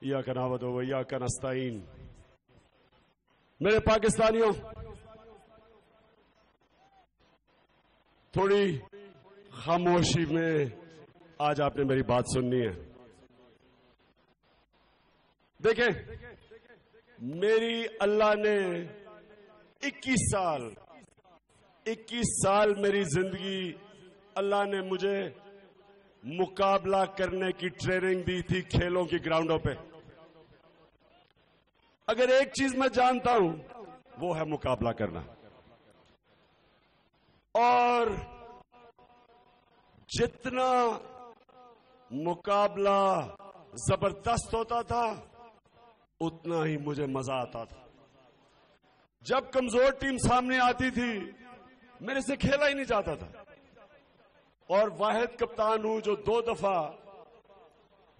ایاک نعبد و ایاک نستعین۔ میرے پاکستانیوں، تھوڑی خاموشی میں آج آپ نے میری بات سننی ہے۔ دیکھیں، میری اللہ نے 21 سال میری زندگی اللہ نے مجھے مقابلہ کرنے کی ٹریننگ دی تھی کھیلوں کی گراؤنڈوں پہ۔ اگر ایک چیز میں جانتا ہوں وہ ہے مقابلہ کرنا، اور جتنا مقابلہ زبردست ہوتا تھا اتنا ہی مجھے مزہ آتا تھا۔ جب کمزور ٹیم سامنے آتی تھی میرے سے کھیلا ہی نہیں جاتا تھا، اور واحد کپتان ہوں جو 2 دفعہ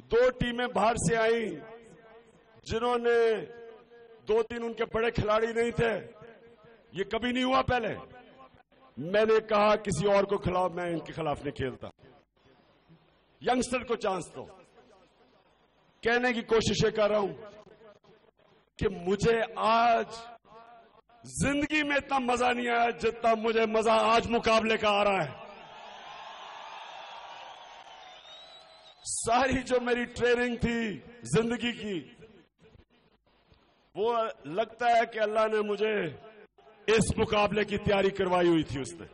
2 ٹیمیں باہر سے آئیں جنہوں نے 2-3 ان کے بڑے کھلاڑی نہیں تھے۔ یہ کبھی نہیں ہوا پہلے۔ میں نے کہا کسی اور کو کھلاؤ، میں ان کے خلاف نہیں کھیلتا، ینگسٹر کو چانس دو۔ کہنے کی کوششیں کر رہا ہوں کہ مجھے آج زندگی میں اتنا مزہ نہیں آیا جتنا مجھے مزہ آج مقابلے کا آ رہا ہے۔ ساری جو میری ٹریننگ تھی زندگی کی، وہ لگتا ہے کہ اللہ نے مجھے اس مقابلے کی تیاری کروائی ہوئی تھی اس نے۔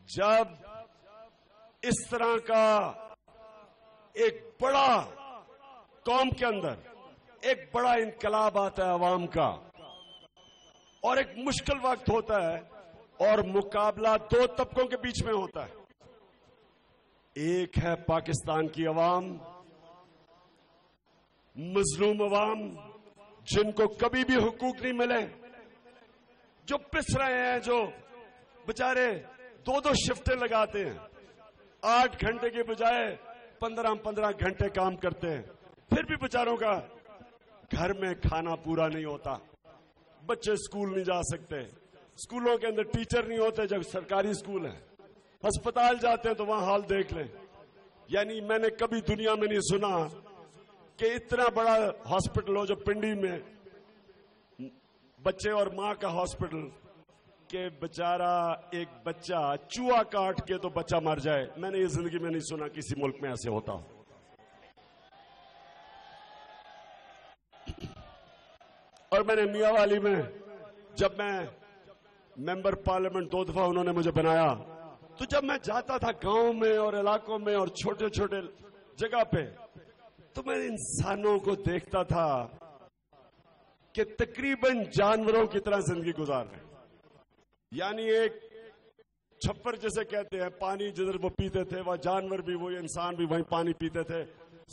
جب اس طرح کا ایک بڑا قوم کے اندر ایک بڑا انقلاب آتا ہے عوام کا، اور ایک مشکل وقت ہوتا ہے، اور مقابلہ 2 طبقوں کے بیچ میں ہوتا ہے۔ ایک ہے پاکستان کی عوام، مظلوم عوام جن کو کبھی بھی حقوق نہیں ملے، جو پس رہے ہیں، جو بچارے 2 شفٹیں لگاتے ہیں، 8 گھنٹے کے بجائے 15 گھنٹے کام کرتے ہیں، پھر بھی بچاروں کا گھر میں کھانا پورا نہیں ہوتا، بچے اسکول نہیں جا سکتے، اسکولوں کے اندر ٹیچر نہیں ہوتے جب سرکاری اسکول ہے، ہسپتال جاتے ہیں تو وہاں حال دیکھ لیں۔ یعنی میں نے کبھی دنیا میں نہیں سنا کہ اتنا بڑا ہاسپٹل ہو جو پنڈی میں بچے اور ماں کا ہاسپٹل، کہ بچارہ ایک بچہ چوہا کاٹ کے تو بچہ مر جائے۔ میں نے یہ زندگی میں نہیں سنا کسی ملک میں ایسے ہوتا ہو۔ اور میں نے میاں والی میں جب میں ممبر پارلیمنٹ 2 دفعہ انہوں نے مجھے بنایا، تو جب میں جاتا تھا گاؤں میں اور علاقوں میں اور چھوٹے چھوٹے جگہ پہ، تو میں انسانوں کو دیکھتا تھا کہ تقریباً جانوروں کی طرح زندگی گزار رہے ہیں۔ یعنی ایک چھپر جسے کہتے ہیں، پانی جدھر وہ پیتے تھے وہ جانور بھی، وہی انسان بھی وہیں پانی پیتے تھے۔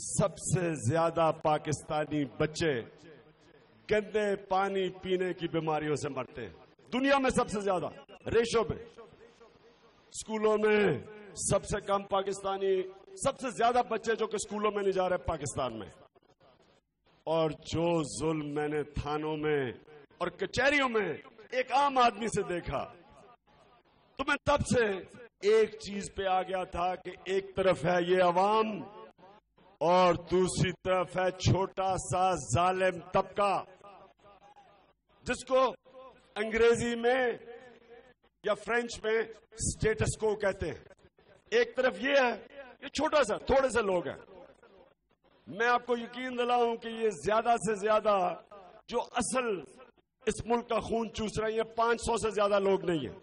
سب سے زیادہ پاکستانی بچے گندے پانی پینے کی بیماریوں سے مرتے ہیں دنیا میں، سب سے زیادہ ریشو پہ۔ اسکولوں میں سب سے کم پاکستانی، سب سے زیادہ بچے جو کہ اسکولوں میں نہیں جا رہے پاکستان میں۔ اور جو ظلم میں نے تھانوں میں اور کچہریوں میں ایک عام آدمی سے دیکھا، تو میں تب سے ایک چیز پہ آ گیا تھا کہ ایک طرف ہے یہ عوام اور دوسری طرف ہے چھوٹا سا ظالم طبقہ جس کو انگریزی میں یا فرینچ میں سٹیٹس کو کہتے ہیں۔ ایک طرف یہ ہے، یہ چھوٹا سا تھوڑے سے لوگ ہیں۔ میں آپ کو یقین دلاؤں کہ یہ زیادہ سے زیادہ جو اصل اس ملک کا خون چوس رہے ہیں، یہ 500 سے زیادہ لوگ نہیں ہیں،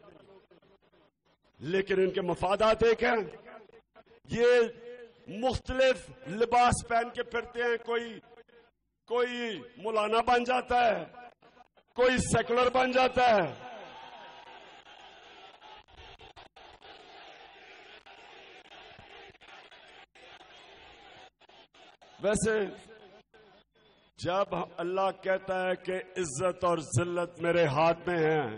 لیکن ان کے مفادات ایک ہیں۔ یہ مختلف لباس پہن کے پھرتے ہیں، کوئی مولانا بن جاتا ہے، کوئی سیکولر بن جاتا ہے۔ ویسے جب اللہ کہتا ہے کہ عزت اور ذلت میرے ہاتھ میں ہیں،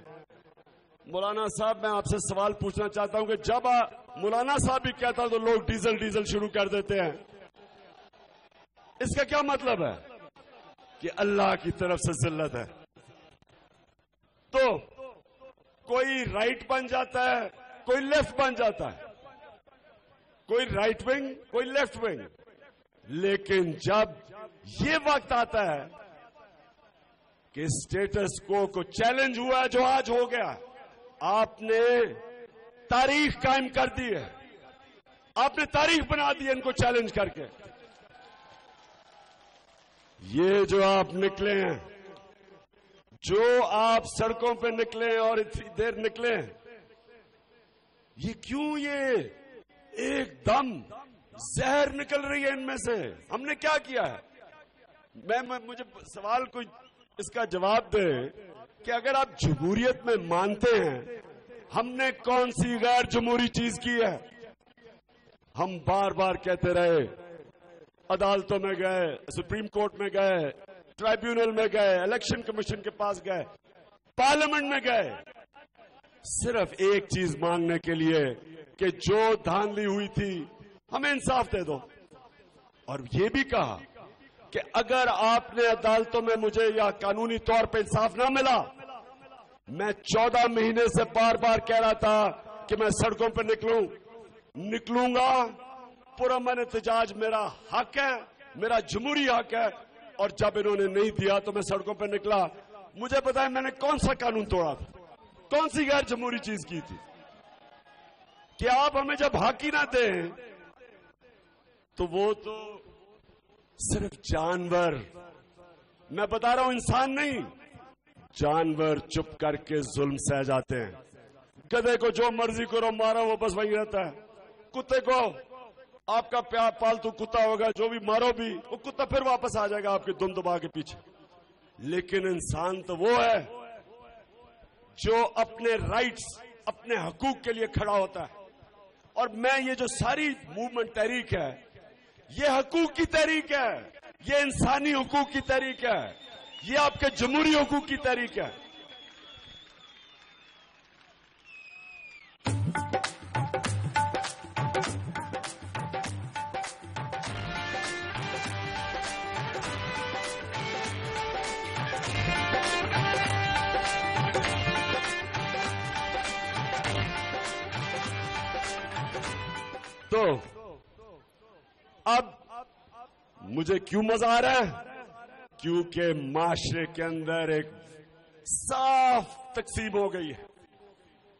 مولانا صاحب میں آپ سے سوال پوچھنا چاہتا ہوں کہ جب مولانا صاحب بھی کہتا تو لوگ ڈیزل شروع کر دیتے ہیں، اس کا کیا مطلب ہے؟ کہ اللہ کی طرف سے ذلت ہے۔ تو کوئی رائٹ بن جاتا ہے، کوئی لیفٹ بن جاتا ہے، کوئی رائٹ ونگ کوئی لیفٹ ونگ. لیکن جب یہ وقت آتا ہے کہ اسٹیٹس کو چیلنج ہوا ہے جو آج ہو گیا, آپ نے تاریخ قائم کر دی ہے, آپ نے تاریخ بنا دی ہے ان کو چیلنج کر کے. یہ جو آپ نکلے ہیں, جو آپ سڑکوں پہ نکلے ہیں اور اتنی دیر نکلے ہیں, یہ کیوں یہ ایک دم زہر نکل رہی ہے ان میں سے؟ ہم نے کیا کیا ہے؟ مجھے سوال کوئی اس کا جواب دے کہ اگر آپ جمہوریت میں مانتے ہیں, ہم نے کون سی غیر جمہوری چیز کی ہے؟ ہم بار بار کہتے رہے, عدالتوں میں گئے, سپریم کورٹ میں گئے, ٹرائیبیونل میں گئے, الیکشن کمیشن کے پاس گئے, پارلیمنٹ میں گئے, صرف ایک چیز مانگنے کے لیے کہ جو دھاندلی ہوئی تھی ہمیں انصاف دے دو. اور یہ بھی کہا کہ اگر آپ نے عدالتوں میں مجھے یا قانونی طور پہ انصاف نہ ملا, میں 14 مہینے سے بار بار کہہ رہا تھا کہ میں سڑکوں پہ نکلوں گا. پرامن احتجاج میرا حق ہے, میرا جمہوری حق ہے, اور جب انہوں نے نہیں دیا تو میں سڑکوں پہ نکلا. مجھے پتا ہے میں نے کون سا قانون توڑا تھا, کون سی غیر جمہوری چیز کی تھی کہ آپ ہمیں جب حق ہی نہ دیں تو وہ تو صرف جانور, میں بتا رہا ہوں انسان نہیں, جانور چپ کر کے ظلم سہ جاتے ہیں. گدھے کو جو مرضی کرو مارو وہ بس وہیں رہتا ہے. کتے کو آپ کا پالتو کتا ہوگا جو بھی مارو بھی وہ کتا پھر واپس آ جائے گا آپ کے دم دبا کے پیچھے. لیکن انسان تو وہ ہے جو اپنے رائٹس اپنے حقوق کے لیے کھڑا ہوتا ہے. اور میں یہ جو ساری موومنٹ تحریک ہے یہ حقوق کی تحریک ہے, یہ انسانی حقوق کی تحریک ہے, یہ آپ کے جمہوری حقوق کی تحریک ہے. تو اب مجھے کیوں مزہ آ رہا ہے؟ کیونکہ معاشرے کے اندر ایک صاف تقسیم ہو گئی ہے.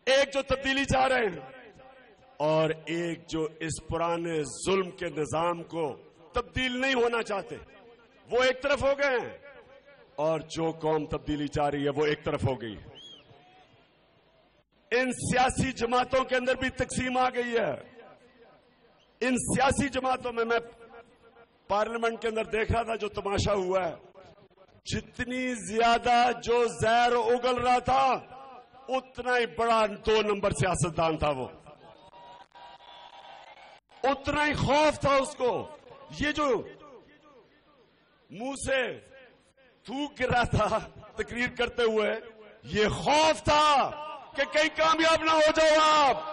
ایک جو تبدیلی چاہ رہے ہیں اور ایک جو اس پرانے ظلم کے نظام کو تبدیل نہیں ہونا چاہتے, وہ ایک طرف ہو گئے ہیں. اور جو قوم تبدیلی چاہ رہی ہے وہ ایک طرف ہو گئی ہے. ان سیاسی جماعتوں کے اندر بھی تقسیم آ گئی ہے. ان سیاسی جماعتوں میں پارلیمنٹ کے اندر دیکھ رہا تھا جو تماشا ہوا ہے, جتنی زیادہ جو زہر اگل رہا تھا اتنا ہی بڑا 2 نمبر سیاستدان تھا وہ, اتنا ہی خوف تھا اس کو. یہ جو منہ سے تھوک گر رہا تھا تقریر کرتے ہوئے, یہ خوف تھا کہ کہیں کامیاب نہ ہو جاؤ آپ.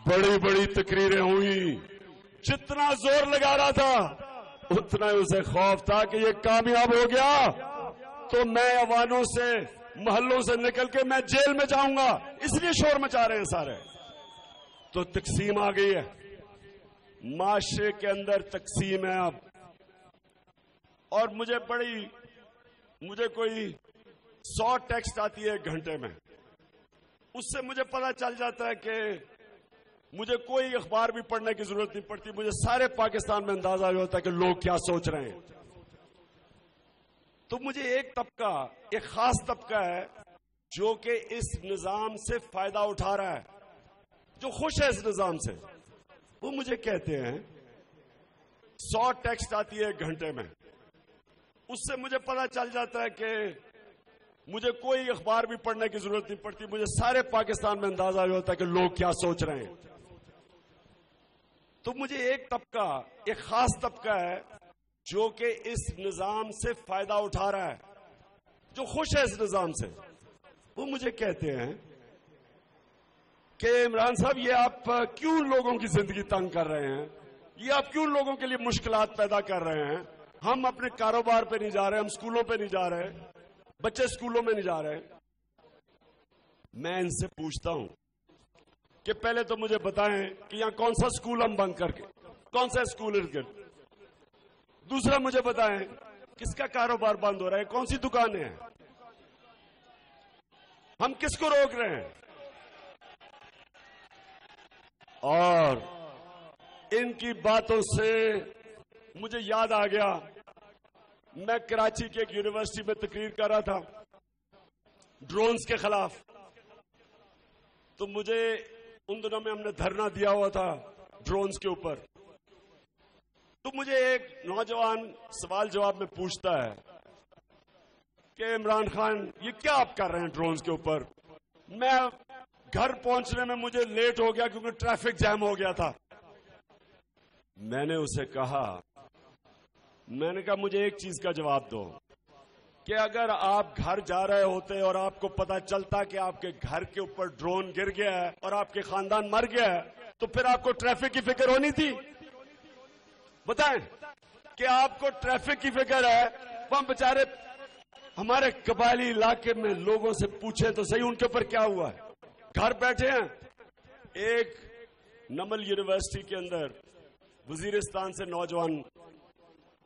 بڑی بڑی تقریریں ہوئی, جتنا زور لگا رہا تھا اتنا ہی اسے خوف تھا کہ یہ کامیاب ہو گیا تو میں عوانوں سے محلوں سے نکل کے میں جیل میں جاؤں گا, اس لیے شور مچا رہے ہیں سارے. تو تقسیم آ گئی ہے, معاشرے کے اندر تقسیم ہے اب. اور مجھے کوئی 100 ٹیکسٹ آتی ہے 1 گھنٹے میں, اس سے مجھے پتا چل جاتا ہے کہ مجھے کوئی اخبار بھی پڑھنے کی ضرورت نہیں پڑتی. مجھے سارے پاکستان میں اندازہ یہ ہوتا ہے کہ لوگ کیا سوچ رہے ہیں. تو مجھے ایک خاص طبقہ ہے جو کہ اس نظام سے فائدہ اٹھا رہا ہے, جو خوش ہے اس نظام سے. وہ مجھے کہتے ہیں 100 ٹیکسٹ آتی ہے 1 گھنٹے میں, اس سے مجھے پتا چل جاتا ہے کہ مجھے کوئی اخبار بھی پڑھنے کی ضرورت نہیں پڑتی. مجھے سارے پاکستان میں اندازہ یہ ہوتا ہے کہ لوگ کیا سوچ رہے ہیں. تو مجھے ایک خاص طبقہ ہے جو کہ اس نظام سے فائدہ اٹھا رہا ہے, جو خوش ہے اس نظام سے. وہ مجھے کہتے ہیں کہ عمران صاحب یہ آپ کیوں لوگوں کی زندگی تنگ کر رہے ہیں, یہ آپ کیوں لوگوں کے لیے مشکلات پیدا کر رہے ہیں. ہم اپنے کاروبار پہ نہیں جا رہے, ہم اسکولوں پہ نہیں جا رہے, بچے اسکولوں میں نہیں جا رہے. میں ان سے پوچھتا ہوں کہ پہلے تو مجھے بتائیں کہ یہاں کون سا اسکول ہم بند کر کے، کون سا اسکول ارد گرد. دوسرا مجھے بتائیں کس کا کاروبار بند ہو رہا ہے، کون سی دکانیں ہیں، ہم کس کو روک رہے ہیں. اور ان کی باتوں سے مجھے یاد آ گیا، میں کراچی کے ایک یونیورسٹی میں تقریر کر رہا تھا ڈرونز کے خلاف. تو مجھے ان دنوں میں ہم نے دھرنا دیا ہوا تھا ڈرونز کے اوپر. تو مجھے ایک نوجوان سوال جواب میں پوچھتا ہے کہ عمران خان یہ کیا آپ کر رہے ہیں ڈرونز کے اوپر. میں گھر پہنچنے میں مجھے لیٹ ہو گیا کیونکہ ٹریفک جام ہو گیا تھا. میں نے اسے کہا مجھے ایک چیز کا جواب دو کہ اگر آپ گھر جا رہے ہوتے اور آپ کو پتا چلتا کہ آپ کے گھر کے اوپر ڈرون گر گیا ہے اور آپ کے خاندان مر گیا ہے تو پھر آپ کو ٹریفک کی فکر ہونی تھی؟ بتائیں کہ آپ کو ٹریفک کی فکر ہے. وہ بیچارے ہمارے قبائلی علاقے میں لوگوں سے پوچھیں تو صحیح ان کے اوپر کیا ہوا ہے، گھر بیٹھے ہیں. ایک نمل یونیورسٹی کے اندر وزیرستان سے نوجوان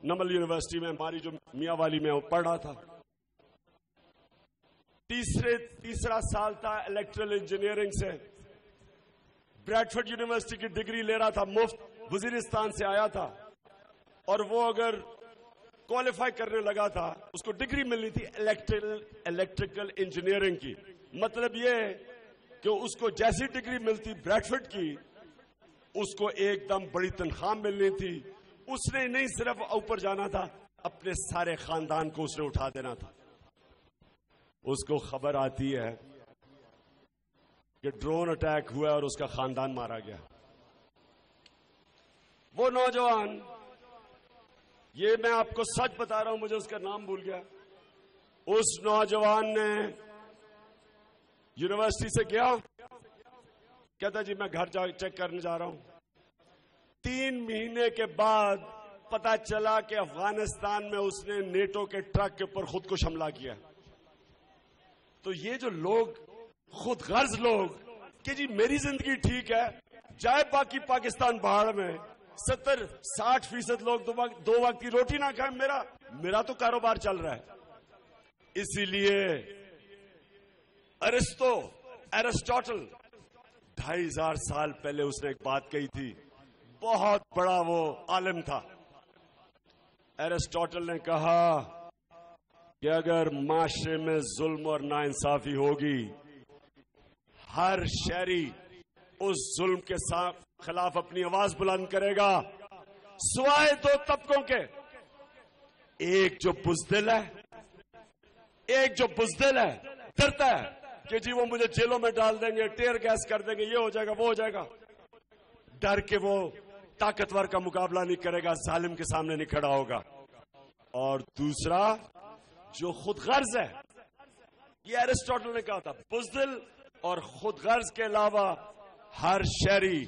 نمل یونیورسٹی میں ہماری جو میاں والی میں پڑھ رہا تھا، تیسرا سال تھا الیکٹرل انجینئرنگ سے، بریڈفورڈ یونیورسٹی کی ڈگری لے رہا تھا، مفت وزیرستان سے آیا تھا. اور وہ اگر کوالیفائی کرنے لگا تھا اس کو ڈگری ملنی تھی الیکٹریکل انجینئرنگ کی. مطلب یہ کہ اس کو جیسی ڈگری ملتی بریڈفورڈ کی اس کو ایک دم بڑی تنخواہ ملنی تھی. اس نے نہیں صرف اوپر جانا تھا، اپنے سارے خاندان کو اس نے اٹھا دینا تھا. اس کو خبر آتی ہے کہ ڈرون اٹیک ہوا اور اس کا خاندان مارا گیا. وہ نوجوان، یہ میں آپ کو سچ بتا رہا ہوں، مجھے اس کا نام بھول گیا، اس نوجوان نے یونیورسٹی سے گیا، کہتا جی میں گھر چیک کرنے جا رہا ہوں. 3 مہینے کے بعد پتا چلا کہ افغانستان میں اس نے نیٹو کے ٹرک کے اوپر خود کو حملہ کیا. تو یہ جو لوگ خود غرض لوگ کہ جی میری زندگی ٹھیک ہے، جائے باقی پاکستان باہر میں 70-60% لوگ 2 وقت کی روٹی نہ کھائیں، میرا تو کاروبار چل رہا ہے. اسی لیے ایرسٹوٹل 2500 سال پہلے اس نے ایک بات کہی تھی، بہت بڑا وہ عالم تھا. ایرسٹوٹل نے کہا کہ اگر معاشرے میں ظلم اور ناانصافی ہوگی، ہر شہری اس ظلم کے خلاف اپنی آواز بلند کرے گا، سوائے 2 طبقوں کے. ایک جو بزدل ہے ڈرتا ہے کہ جی وہ مجھے جیلوں میں ڈال دیں گے، ٹیئر گیس کر دیں گے، یہ ہو جائے گا وہ ہو جائے گا، ڈر کے وہ طاقتور کا مقابلہ نہیں کرے گا، ظالم کے سامنے نہیں کھڑا ہوگا. اور دوسرا جو خود غرض ہے، یہ ایرسٹوٹل نے کہا تھا، بزدل اور خود غرض کے علاوہ ہر شہری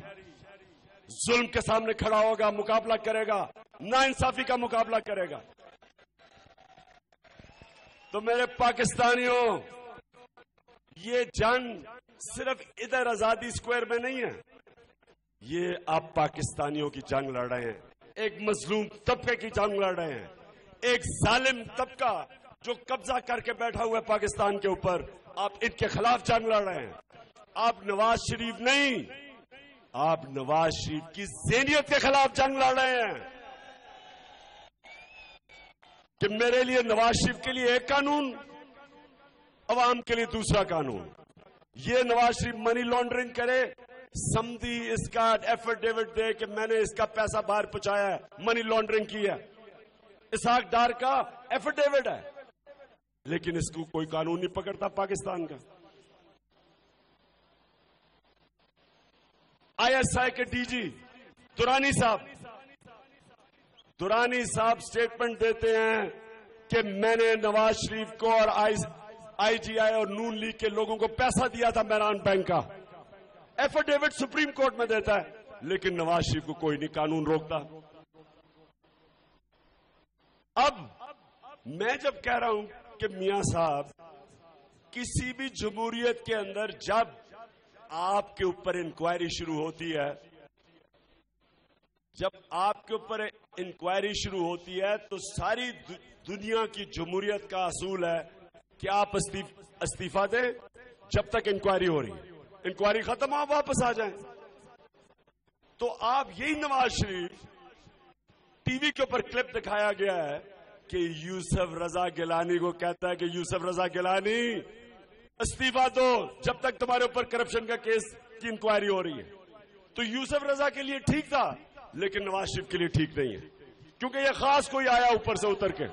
ظلم کے سامنے کھڑا ہوگا، مقابلہ کرے گا، ناانصافی کا مقابلہ کرے گا. تو میرے پاکستانیوں، یہ جنگ صرف ادھر آزادی اسکوائر میں نہیں ہے، یہ آپ پاکستانیوں کی جنگ لڑ رہے ہیں، ایک مظلوم طبقے کی جنگ لڑ رہے ہیں، ایک ظالم طبقہ جو قبضہ کر کے بیٹھا ہوا ہے پاکستان کے اوپر، آپ ان کے خلاف جنگ لڑ رہے ہیں. آپ نواز شریف نہیں، آپ نواز شریف کی ذہنیت کے خلاف جنگ لڑ رہے ہیں کہ میرے لیے نواز شریف کے لیے ایک قانون، عوام کے لیے دوسرا قانون. یہ نواز شریف منی لانڈرنگ کرے، سمدھی اس کا ایفیڈیوٹ دے کہ میں نے اس کا پیسہ باہر پہنچایا ہے، منی لانڈرنگ کی ہے، اسحاق ڈار کا ایفیڈیوٹ ہے، لیکن اس کو کوئی قانون نہیں پکڑتا پاکستان کا. ISI کے ڈی جی درانی صاحب اسٹیٹمنٹ دیتے ہیں کہ میں نے نواز شریف کو اور IGI اور نون لیگ کے لوگوں کو پیسہ دیا تھا میران بینک کا. ایفیڈیوٹ سپریم کورٹ میں دیتا ہے، لیکن نواز شریف کو کوئی نہیں قانون روکتا. اب میں جب کہہ رہا ہوں کہ میاں صاحب کسی بھی جمہوریت کے اندر جب آپ کے اوپر انکوائری شروع ہوتی ہے، جب آپ کے اوپر انکوائری شروع ہوتی ہے تو ساری دنیا کی جمہوریت کا اصول ہے کہ آپ استعفیٰ دیں جب تک انکوائری ہو رہی ہے، انکوائری ختم آپ واپس آ جائیں۔ تو آپ یہی نواز شریف ٹی وی کے اوپر کلپ دکھایا گیا ہے کہ یوسف رضا گیلانی کو کہتا ہے کہ یوسف رضا گیلانی استعفیٰ دو جب تک تمہارے اوپر کرپشن کا کیس کی انکوائری ہو رہی ہے۔ تو یوسف رضا کے لیے ٹھیک تھا لیکن نواز شریف کے لیے ٹھیک نہیں ہے، کیونکہ یہ خاص کوئی آیا اوپر سے اتر کے۔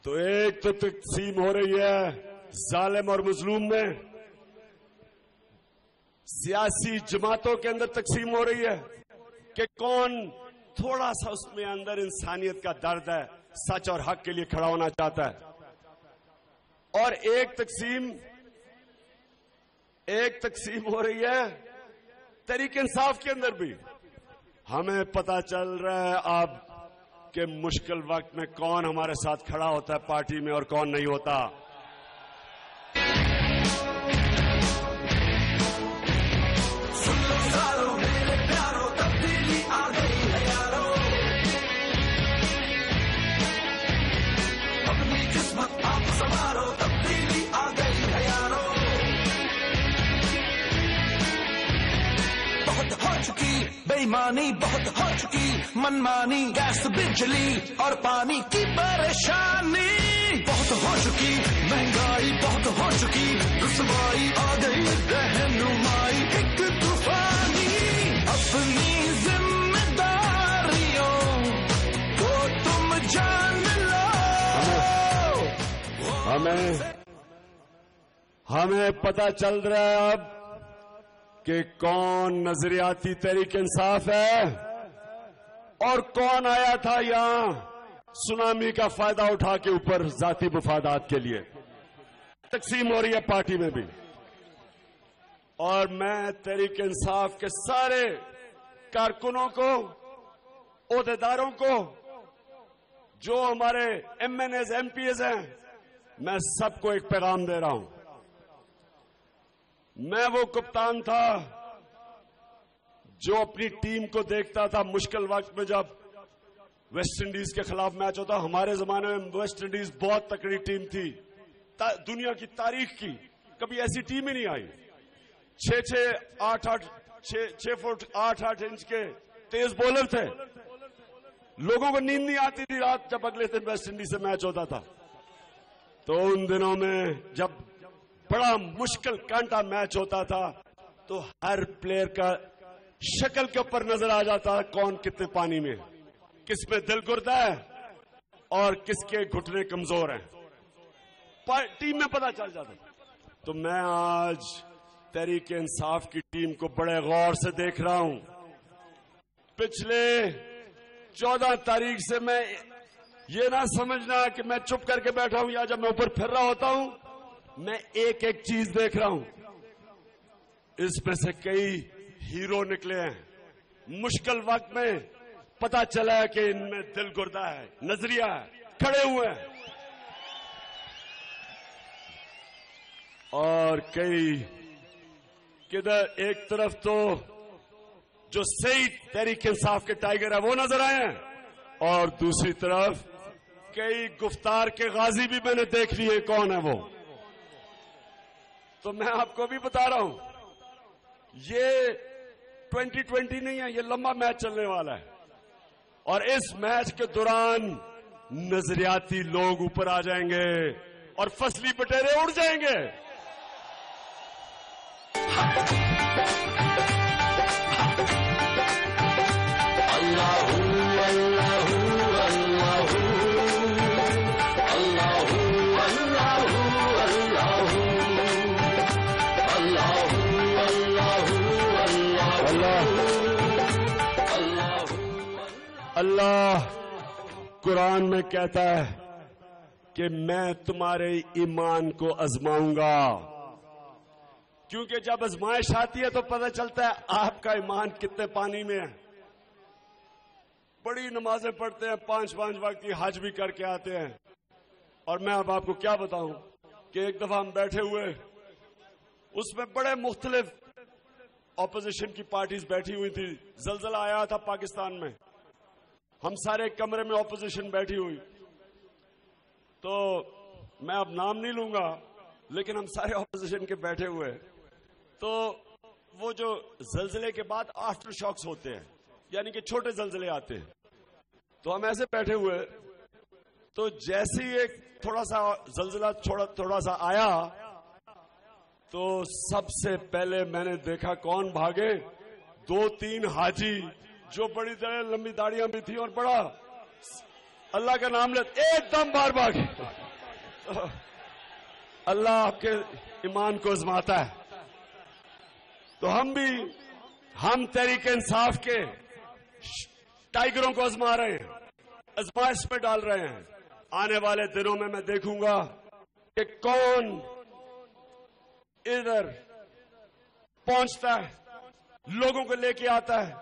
تو ایک تو تقسیم ہو رہی ہے ظالم اور مظلوم میں، سیاسی جماعتوں کے اندر تقسیم ہو رہی ہے کہ کون تھوڑا سا اس میں اندر انسانیت کا درد ہے، سچ اور حق کے لیے کھڑا ہونا چاہتا ہے، اور ایک تقسیم ہو رہی ہے تحریک انصاف کے اندر بھی۔ ہمیں پتہ چل رہا ہے اب کہ مشکل وقت میں کون ہمارے ساتھ کھڑا ہوتا ہے پارٹی میں اور کون نہیں ہوتا۔ بےایمانی بہت ہو چکی، منمانی، گیس بجلی اور پانی کی پریشانی بہت ہو چکی، مہنگائی بہت ہو چکی، رسوائی آ گئی، رہنمائی ایک طوفانی، اپنی ذمہ داریوں کو تم جان لو۔ ہمیں پتہ چل رہا ہے اب کہ کون نظریاتی تحریک انصاف ہے اور کون آیا تھا یہاں سونامی کا فائدہ اٹھا کے اوپر ذاتی مفادات کے لیے۔ تقسیم ہو رہی ہے پارٹی میں بھی، اور میں تحریک انصاف کے سارے کارکنوں کو، عہدیداروں کو، جو ہمارے M N As M P As ہیں، میں سب کو ایک پیغام دے رہا ہوں۔ میں وہ کپتان تھا جو اپنی ٹیم کو دیکھتا تھا مشکل وقت میں، جب ویسٹ انڈیز کے خلاف میچ ہوتا۔ ہمارے زمانے میں ویسٹ انڈیز بہت تکڑی ٹیم تھی، دنیا کی تاریخ کی کبھی ایسی ٹیم ہی نہیں آئی۔ 6 فٹ 8 انچ کے تیز بولر تھے، لوگوں کو نیند نہیں آتی تھی رات جب اگلے دن ویسٹ انڈیز سے میچ ہوتا تھا۔ تو ان دنوں میں جب بڑا مشکل کانٹا میچ ہوتا تھا تو ہر پلیئر کا شکل کے اوپر نظر آ جاتا کون کتنے پانی میں، کس میں دل گردا ہے اور کس کے گھٹنے کمزور ہیں، ٹیم میں پتہ چل جاتا۔ تو میں آج تحریک انصاف کی ٹیم کو بڑے غور سے دیکھ رہا ہوں۔ پچھلے 14 تاریخ سے میں یہ نہ سمجھنا کہ میں چپ کر کے بیٹھا ہوں یا جب میں اوپر پھر رہا ہوتا ہوں، میں ایک ایک چیز دیکھ رہا ہوں۔ اس میں سے کئی ہیرو نکلے ہیں، مشکل وقت میں پتا چلا ہے کہ ان میں دل گردہ ہے، نظریہ ہے، کھڑے ہوئے ہیں، اور کئی کدھر ایک طرف تو جو صحیح تحریک انصاف کے ٹائیگر ہے وہ نظر آئے ہیں، اور دوسری طرف کئی گفتار کے غازی بھی میں نے دیکھ لیے کون ہے وہ۔ تو میں آپ کو بھی بتا رہا ہوں، یہ 2020 نہیں ہے، یہ لمبا میچ چلنے والا ہے، اور اس میچ کے دوران نظریاتی لوگ اوپر آ جائیں گے اور فصلی بٹیرے اڑ جائیں گے۔ اللہ قرآن میں کہتا ہے کہ میں تمہارے ایمان کو آزماؤں گا، کیونکہ جب آزمائش آتی ہے تو پتہ چلتا ہے آپ کا ایمان کتنے پانی میں ہے۔ بڑی نمازیں پڑھتے ہیں، 5 وقت کی حج بھی کر کے آتے ہیں، اور میں اب آپ کو کیا بتاؤں کہ ایک دفعہ ہم بیٹھے ہوئے، اس میں بڑے مختلف اپوزیشن کی پارٹیز بیٹھی ہوئی تھی، زلزلہ آیا تھا پاکستان میں، ہم سارے کمرے میں اپوزیشن بیٹھی ہوئی، تو میں اب نام نہیں لوں گا، لیکن ہم سارے اپوزیشن کے بیٹھے ہوئے، تو وہ جو زلزلے کے بعد آفٹر شاکس ہوتے ہیں، یعنی کہ چھوٹے زلزلے آتے ہیں، تو ہم ایسے بیٹھے ہوئے، تو جیسے ہی ایک تھوڑا سا زلزلہ تھوڑا سا آیا تو سب سے پہلے میں نے دیکھا کون بھاگے، 2-3 حاجی جو بڑی لمبی داڑیاں بھی تھیں اور بڑا اللہ کا نام لیتے ایک دم باہر بھاگے۔ اللہ آپ کے ایمان کو آزماتا ہے، تو ہم تحریک انصاف کے ٹائگروں کو آزما رہے ہیں، آزمائش میں ڈال رہے ہیں۔ آنے والے دنوں میں دیکھوں گا کہ کون ادھر پہنچتا ہے، لوگوں کو لے کے آتا ہے،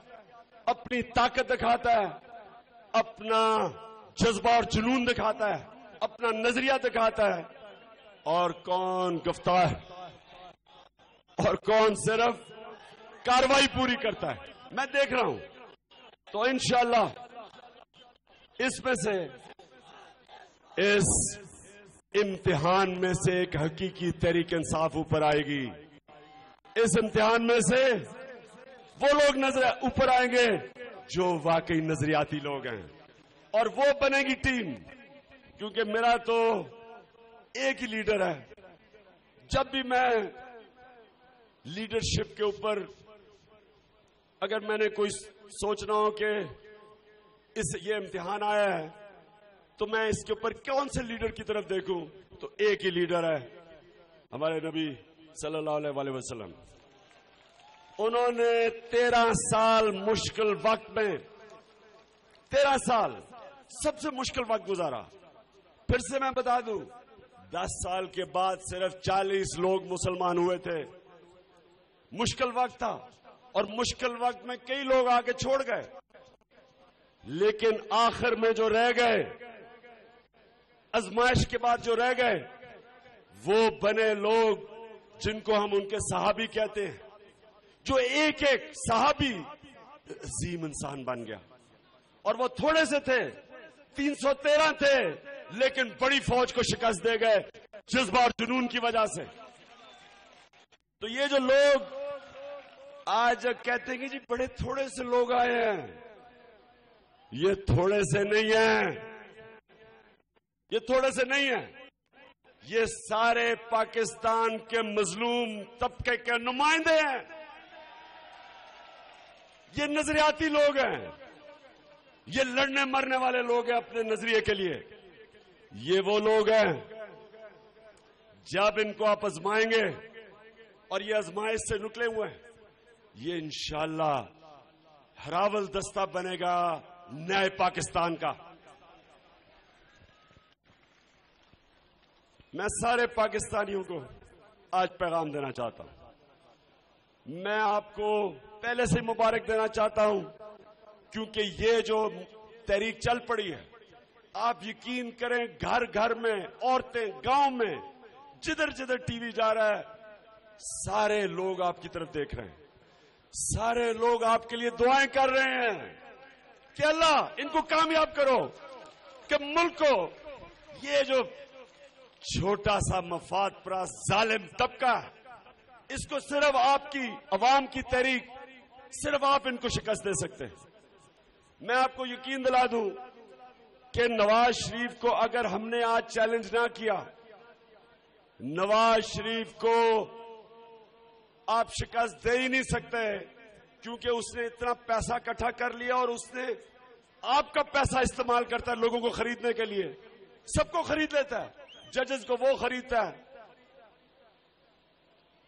اپنی طاقت دکھاتا ہے، اپنا جذبہ اور جنون دکھاتا ہے، اپنا نظریہ دکھاتا ہے، اور کون گفتار اور کون صرف کاروائی پوری کرتا ہے، میں دیکھ رہا ہوں۔ تو انشاءاللہ اس میں سے اس امتحان میں سے ایک حقیقی تحریک انصاف اوپر آئے گی۔ اس امتحان میں سے وہ لوگ اوپر آئیں گے جو واقعی نظریاتی لوگ ہیں، اور وہ بنے گی ٹیم، کیونکہ میرا تو ایک ہی لیڈر ہے۔ جب بھی میں لیڈرشپ کے اوپر اگر میں نے کوئی سوچنا ہو کہ یہ امتحان آیا ہے تو میں اس کے اوپر کون سے لیڈر کی طرف دیکھوں، تو ایک ہی لیڈر ہے، ہمارے نبی صلی اللہ علیہ وسلم۔ انہوں نے 13 سال مشکل وقت میں 13 سال سب سے مشکل وقت گزارا۔ پھر سے میں بتا دوں، 10 سال کے بعد صرف 40 لوگ مسلمان ہوئے تھے۔ مشکل وقت تھا، اور مشکل وقت میں کئی لوگ آگے چھوڑ گئے، لیکن آخر میں جو رہ گئے، آزمائش کے بعد جو رہ گئے، وہ بنے لوگ جن کو ہم ان کے صحابی کہتے ہیں، جو ایک ایک صحابی عظیم انسان بن گیا، اور وہ تھوڑے سے تھے، 313 تھے، لیکن بڑی فوج کو شکست دے گئے جذبہ اور جنون کی وجہ سے۔ تو یہ جو لوگ آج کہتے ہیں کہ جی بڑے تھوڑے سے لوگ آئے ہیں، یہ تھوڑے سے نہیں ہیں، یہ تھوڑے سے نہیں ہیں، یہ سارے پاکستان کے مظلوم طبقے کے نمائندے ہیں، یہ نظریاتی لوگ ہیں، یہ لڑنے مرنے والے لوگ ہیں اپنے نظریے کے لیے۔ یہ وہ لوگ ہیں جب ان کو آپ آزمائیں گے، اور یہ آزمائش سے نکلے ہوئے ہیں، یہ انشاءاللہ ہراول دستہ بنے گا نئے پاکستان کا۔ میں سارے پاکستانیوں کو آج پیغام دینا چاہتا ہوں، میں آپ کو پہلے سے مبارک دینا چاہتا ہوں، کیونکہ یہ جو تحریک چل پڑی ہے، آپ یقین کریں گھر گھر میں، عورتیں، گاؤں میں، جدھر جدھر ٹی وی جا رہا ہے، سارے لوگ آپ کی طرف دیکھ رہے ہیں، سارے لوگ آپ کے لیے دعائیں کر رہے ہیں کہ اللہ ان کو کامیاب کرو، کہ ملک کو یہ جو چھوٹا سا مفاد پرست ظالم طبقہ ہے، اس کو صرف آپ کی عوام کی تحریک، صرف آپ ان کو شکست دے سکتے ہیں۔ میں آپ کو یقین دلا دوں کہ نواز شریف کو اگر ہم نے آج چیلنج نہ کیا، نواز شریف کو آپ شکست دے ہی نہیں سکتے، کیونکہ اس نے اتنا پیسہ اکٹھا کر لیا، اور اس نے آپ کا پیسہ استعمال کرتا ہے لوگوں کو خریدنے کے لیے، سب کو خرید لیتا ہے، ججز کو وہ خریدتا ہے،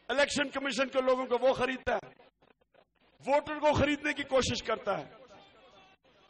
الیکشن کمیشن کے لوگوں کو وہ خریدتا ہے، ووٹر کو خریدنے کی کوشش کرتا ہے۔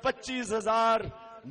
25,000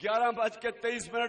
11:23,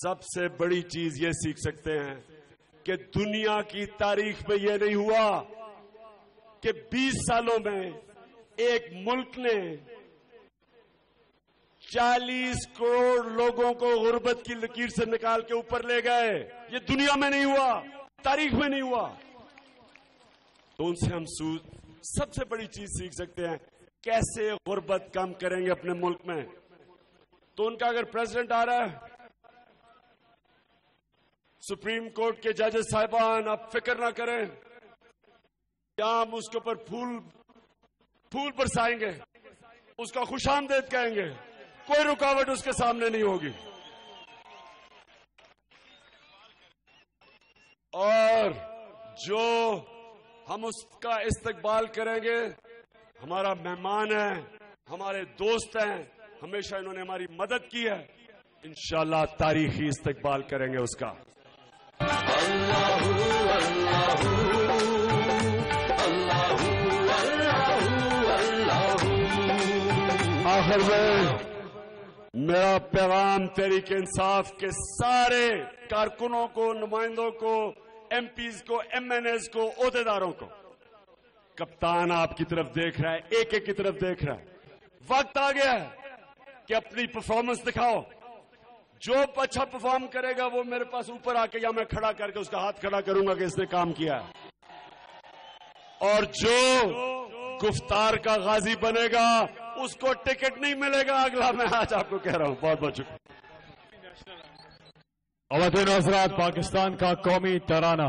سب سے بڑی چیز یہ سیکھ سکتے ہیں کہ دنیا کی تاریخ میں یہ نہیں ہوا کہ 20 سالوں میں ایک ملک نے 40 کروڑ لوگوں کو غربت کی لکیر سے نکال کے اوپر لے گئے. یہ دنیا میں نہیں ہوا, تاریخ میں نہیں ہوا. تو ان سے ہم سب سے بڑی چیز سیکھ سکتے ہیں کیسے غربت کم کریں گے اپنے ملک میں. تو ان کا اگر پریزیڈنٹ آ رہا ہے, سپریم کورٹ کے ججز صاحبان, آپ فکر نہ کریں, کیا ہم اس کے اوپر پھول برسائیں گے, اس کا خوش آمدید کہیں گے, کوئی رکاوٹ اس کے سامنے نہیں ہوگی. اور جو ہم اس کا استقبال کریں گے, ہمارا مہمان ہے, ہمارے دوست ہیں, ہمیشہ انہوں نے ہماری مدد کی ہے, انشاءاللہ تاریخی استقبال کریں گے اس کا. آخر میں میرا پیغام تحریک انصاف کے سارے کارکنوں کو, نمائندوں کو, ایم پیز کو, ایم این ایز کو, عہدیداروں کو, کپتان آپ کی طرف دیکھ رہا ہے, ایک ایک کی طرف دیکھ رہا ہے. وقت آ گیا ہے کہ اپنی پرفارمنس دکھاؤ. جو اچھا پرفارم کرے گا وہ میرے پاس اوپر آ کے, یا میں کھڑا کر کے اس کا ہاتھ کھڑا کروں گا کہ اس نے کام کیا ہے. اور جو گفتار کا غازی بنے گا اس کو ٹکٹ نہیں ملے گا اگلا. میں آج آپ کو کہہ رہا ہوں. بہت بہت شکریہ. خواتین و حضرات, پاکستان کا قومی ترانہ.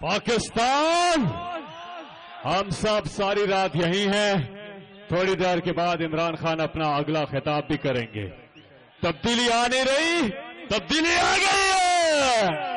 پاکستان, ہم سب ساری رات یہی ہیں. تھوڑی دیر کے بعد عمران خان اپنا اگلا خطاب بھی کریں گے. تبدیلی آ نہیں رہی, تبدیلی آ گئی ہے.